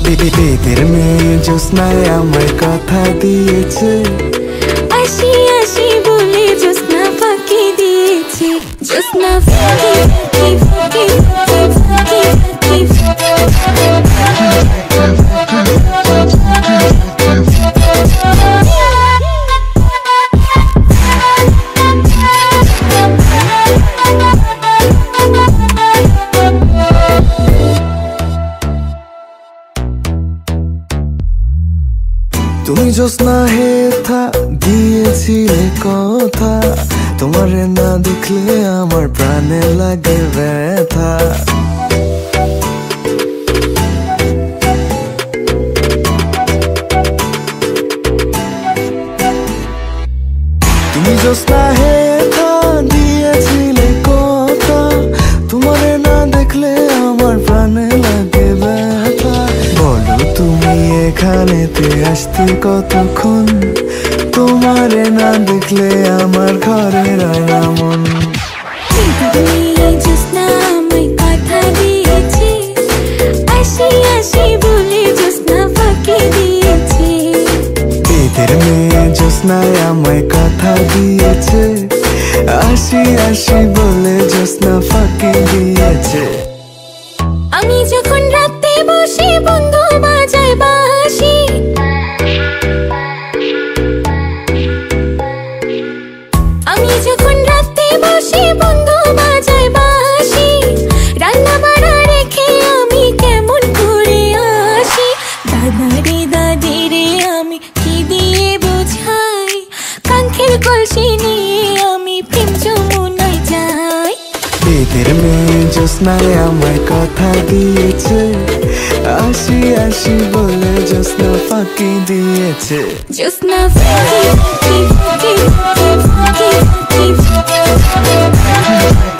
বেদের মেয়ে জ্যোৎস্নায় আমায় কথা দিয়েছে, আসি আসি বলে জ্যোৎস্না ফাঁকি দিয়েছে। জ্যোৎস্না ফাঁকি ফাঁকি ফাঁকি ফাঁকি ফাঁকি তুমি জ্যোৎস্না হে থা দিয়েছিলে কথা, তোমারে না দেখলে আমার প্রাণে লাগে ব্যথা। তুমি জ্যোৎস্না হে থা দিয়েছিলে কথা, তোমারে না দেখলে আমার প্রাণে লাগে ব্যথা। বলো তুমি এখানেতে আসতে কতক্ষণ, তোমারে না দেখলে আমার ঘরে রয় না মন। জ্যোৎস্না আমায় কথা দিয়েছে, আসি আসি বলে জ্যোৎস্না ফাঁকি দিয়েছে। বেদের মেয়ে জ্যোৎস্নায় আমায় কথা দিয়েছে, আসি আসি বলে জ্যোৎস্না ফাঁকি দিয়েছে। আমি যখন রাতে বসে বন্ধু বাজায় বাঁশি, আমি যখন রাতে বসে বন্ধু বাজায় বাঁশি, রান্না বাড়া রেখে আমি কেমন করে আসি। দাদারে দাদিরে আমি কি দিয়ে বোঝাই, কাঙ্ক্ষের কলসি নিয়ে আমি প্রেম যমুনায় যাই। বেদের মেয়ে জ্যোৎস্নায় আমায় কথা দিয়েছে, আসি আসি বলে জ্যোৎস্না ফাঁকি দিয়েছে। জ্যোৎস্না ফাঁকি ফাঁকি ফাঁকি ফাঁকি ফাঁকি